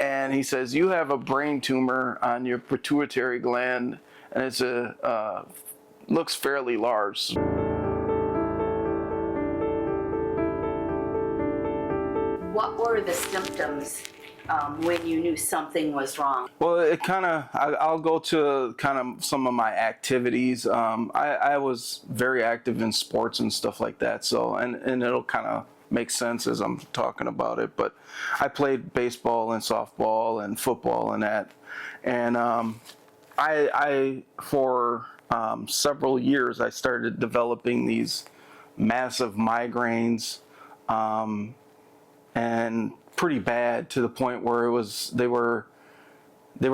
and he says, you have a brain tumor on your pituitary gland, and it's looks fairly large. What were the symptoms when you knew something was wrong? Well, it kind of, I'll go to kind of some of my activities. I was very active in sports and stuff like that, so, and it'll kind of make sense as I'm talking about it, but I played baseball and softball and football and that, and I for several years, I started developing these massive migraines, and pretty bad, to the point where they were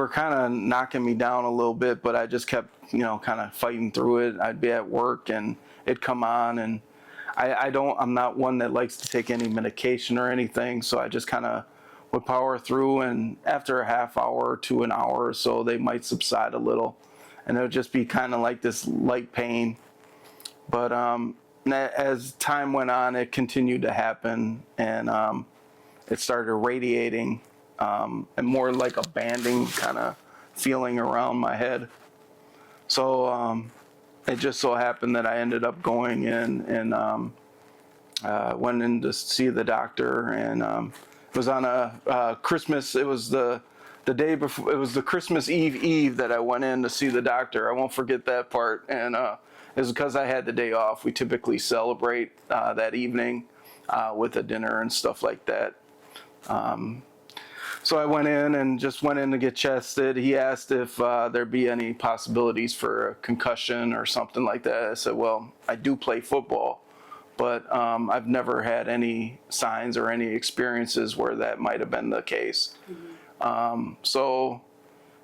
kind of knocking me down a little bit, but I just kept, kind of fighting through it. I'd be at work and it'd come on, and I'm not one that likes to take any medication or anything, so I just kind of would power through, and after a half hour to an hour or so, they might subside a little, and it would just be kind of like this light pain. But as time went on, it continued to happen, and it started radiating, and more like a banding kind of feeling around my head. So it just so happened that I ended up going in and went in to see the doctor, and it was on a Christmas. It was the day before. It was the Christmas Eve that I went in to see the doctor. I won't forget that part. And it was because I had the day off. We typically celebrate that evening with a dinner and stuff like that. So I went in and just went in to get tested. He asked if there'd be any possibilities for a concussion or something like that. I said, well, I do play football, but I've never had any signs or any experiences where that might have been the case. Mm-hmm. So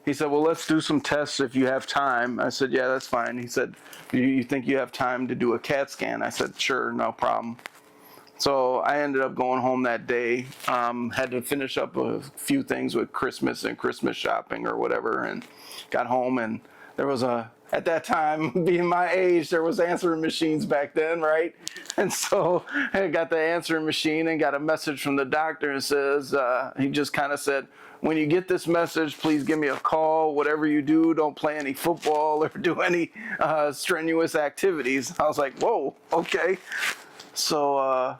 he said, well, let's do some tests if you have time. I said, yeah, that's fine. He said, you think you have time to do a CAT scan? I said, sure, no problem. So I ended up going home that day, had to finish up a few things with Christmas and Christmas shopping or whatever, and got home, and there was at that time, being my age, there was answering machines back then, right? And so I got the answering machine and got a message from the doctor, and says, he just kind of said, when you get this message, please give me a call. Whatever you do, don't play any football or do any strenuous activities. I was like, whoa, okay. So I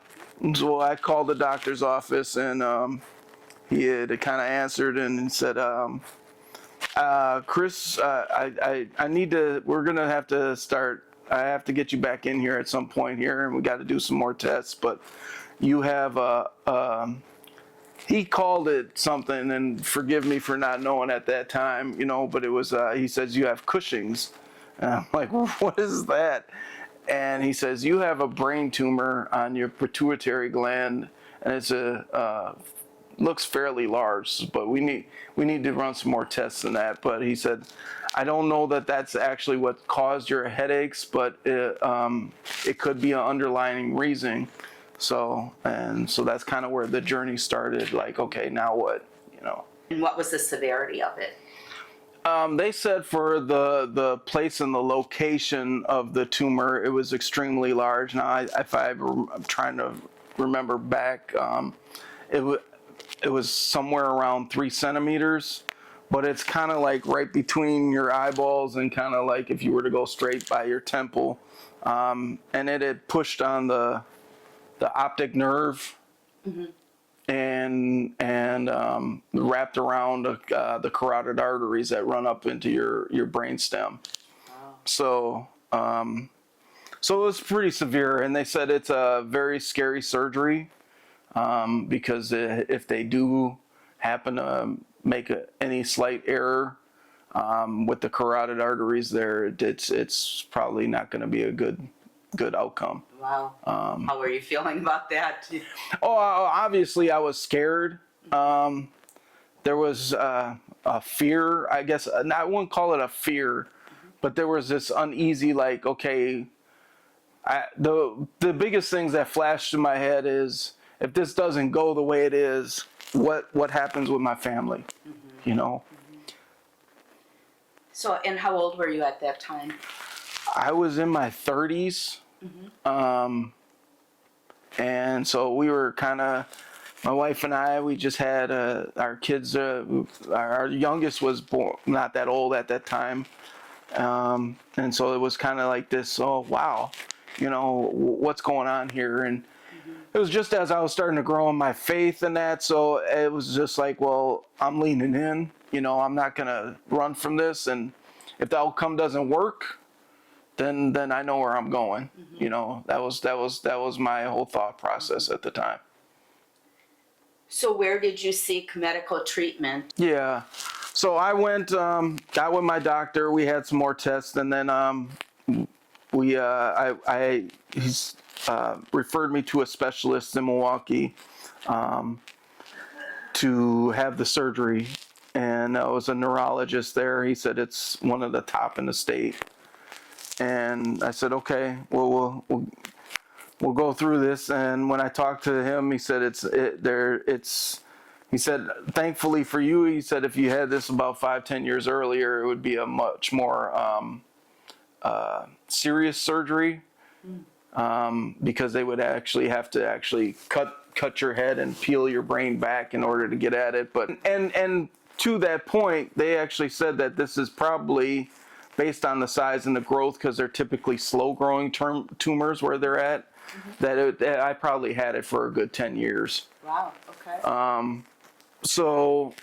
called the doctor's office, and he had kind of answered and said, Chris, I need to, we're going to have to start, I have to get you back in here at some point here, and we got to do some more tests, but you have he called it something, and forgive me for not knowing at that time, but it was, he says, you have Cushing's. And I'm like, what is that? And he says, you have a brain tumor on your pituitary gland, and it's looks fairly large, but we need to run some more tests than that. But he said, I don't know that that's actually what caused your headaches, but it could be an underlying reason. So that's kind of where the journey started. Like, okay, now what? And what was the severity of it? They said for the place and the location of the tumor, it was extremely large. Now, I'm trying to remember back, it was somewhere around 3 centimeters, but it's kind of like right between your eyeballs and kind of like if you were to go straight by your temple. And it had pushed on the optic nerve. Mm-hmm. and wrapped around the carotid arteries that run up into your brain stem. Wow. So it was pretty severe, and they said it's a very scary surgery, because if they do happen to make any slight error with the carotid arteries there, it's probably not going to be a good outcome. Wow. How were you feeling about that? Obviously I was scared. There was a fear, I guess. I wouldn't call it a fear, but there was this uneasy, like, okay, the biggest things that flashed in my head is, if this doesn't go the way it is, what happens with my family? Mm-hmm. So, and how old were you at that time? I was in my 30s. Mm-hmm. And so we were kind of My wife and I, we just had our kids. Our youngest was born, not that old at that time, and so it was kind of like this. Oh wow, what's going on here? And it was just as I was starting to grow in my faith and that. So it was just like, well, I'm leaning in. I'm not gonna run from this, and if the outcome doesn't work, then I know where I'm going. That was my whole thought process at the time. So where did you seek medical treatment? Yeah. So I went, got with my doctor. We had some more tests, and then he's referred me to a specialist in Milwaukee to have the surgery, and I was a neurologist there. He said it's one of the top in the state, and I said, okay, well, we'll go through this. And when I talked to him, he said he said, thankfully for you, he said, if you had this about 5-10 years earlier, it would be a much more serious surgery, because they would actually have to cut your head and peel your brain back in order to get at it. But and to that point, they actually said that this is probably based on the size and the growth, because they're typically slow growing tumors where they're at, that I probably had it for a good 10 years. Wow, okay. So,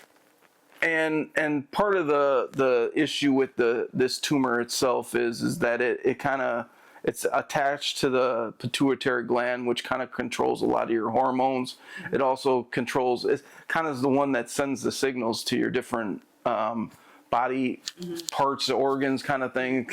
and part of the issue with this tumor itself is that it's attached to the pituitary gland, which kind of controls a lot of your hormones. It also it kind of is the one that sends the signals to your different body parts, organs, kind of thing.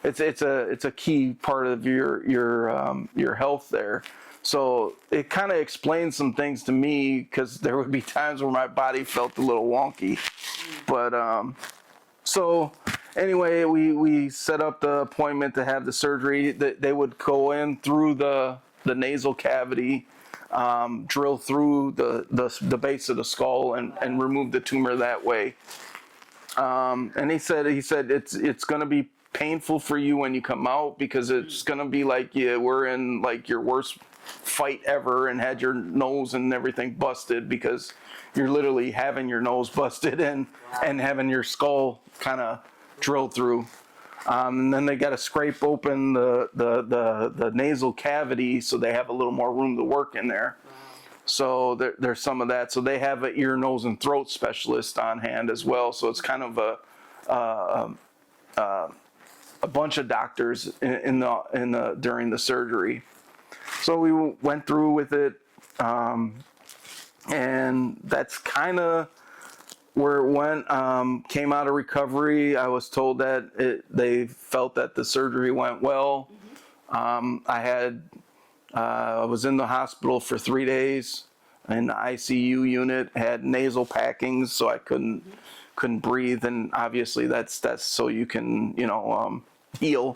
It's a key part of your health there. So it kind of explains some things to me, because there would be times where my body felt a little wonky. But so anyway, we set up the appointment to have the surgery. They would go in through the nasal cavity, drill through the base of the skull, and remove the tumor that way. And he said it's going to be painful for you when you come out, because it's going to be like we're in like your worst fight ever, and had your nose and everything busted, because you're literally having your nose busted and having your skull kind of drilled through. And then they got to scrape open the nasal cavity, so they have a little more room to work in there. So there's some of that. So they have an ear, nose, and throat specialist on hand as well. So it's kind of a bunch of doctors during the surgery. So we went through with it, and that's kind of where it went. Came out of recovery. I was told that they felt that the surgery went well. I was in the hospital for 3 days in the ICU unit, had nasal packings, so I couldn't breathe, and obviously that's so you can heal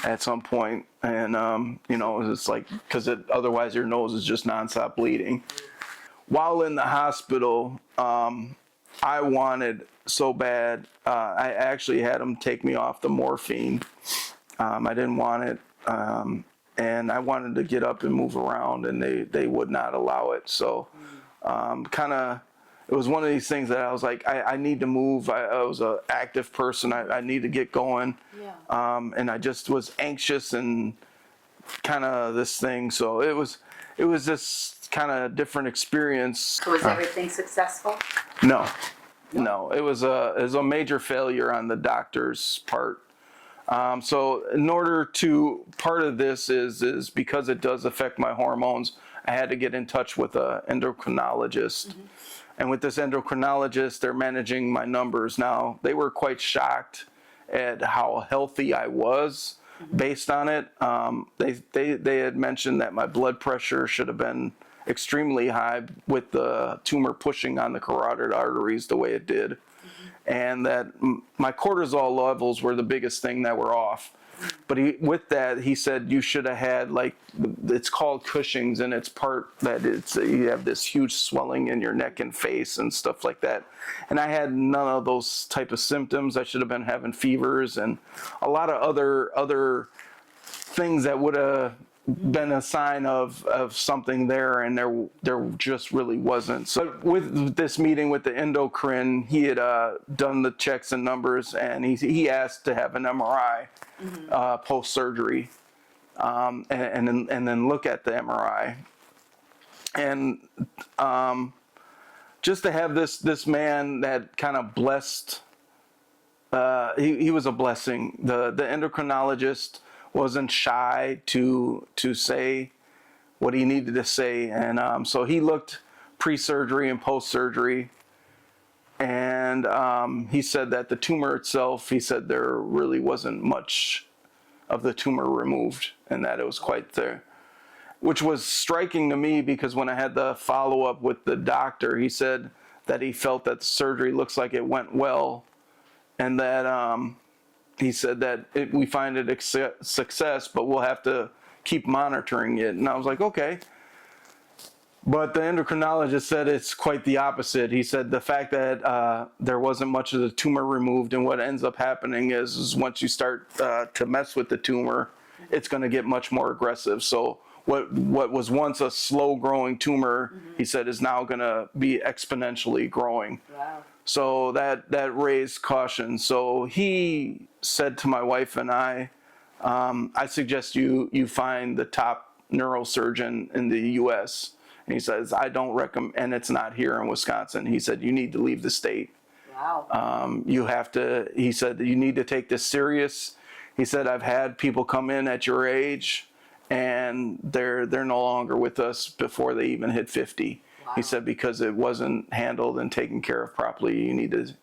at some point. And it's like, because otherwise your nose is just nonstop bleeding. While in the hospital, I wanted so bad, I actually had them take me off the morphine. I didn't want it, and I wanted to get up and move around, and they would not allow it. So it was one of these things that I was like, I need to move. I was an active person. I need to get going. Yeah. And I just was anxious and kind of this thing. So it was this kind of different experience. So was everything successful? No. It was a major failure on the doctor's part. So in order to, part of this is because it does affect my hormones, I had to get in touch with an endocrinologist. And with this endocrinologist, they're managing my numbers. Now, they were quite shocked at how healthy I was based on it. They had mentioned that my blood pressure should have been extremely high with the tumor pushing on the carotid arteries the way it did. And that my cortisol levels were the biggest thing that were off. But with that, he said you should have had, like, it's called Cushing's, and it's part that you have this huge swelling in your neck and face and stuff like that. And I had none of those type of symptoms. I should have been having fevers and a lot of other things that would have been a sign of something there, and there just really wasn't. So with this meeting with the endocrine, he had done the checks and numbers, and he asked to have an MRI post surgery, and then look at the MRI, and just to have this man that kind of blessed. He was a blessing. The endocrinologist wasn't shy to say what he needed to say, and so he looked pre-surgery and post-surgery, and he said that the tumor itself, he said there really wasn't much of the tumor removed, and that it was quite there, which was striking to me because when I had the follow-up with the doctor, he said that he felt that the surgery looks like it went well, and that he said that we find it a success, but we'll have to keep monitoring it. And I was like, okay. But the endocrinologist said it's quite the opposite. He said the fact that there wasn't much of the tumor removed, and what ends up happening is once you start to mess with the tumor, it's going to get much more aggressive. So what was once a slow growing tumor, he said, is now going to be exponentially growing. Wow. So that raised caution. So he said to my wife and I suggest you find the top neurosurgeon in the U.S. And he says, I don't recommend, and it's not here in Wisconsin. He said, you need to leave the state. Wow. You have to, he said, you need to take this serious. He said, I've had people come in at your age, and they're no longer with us before they even hit 50. Wow. He said, because it wasn't handled and taken care of properly, you need to,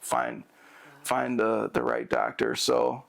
find the right doctor. So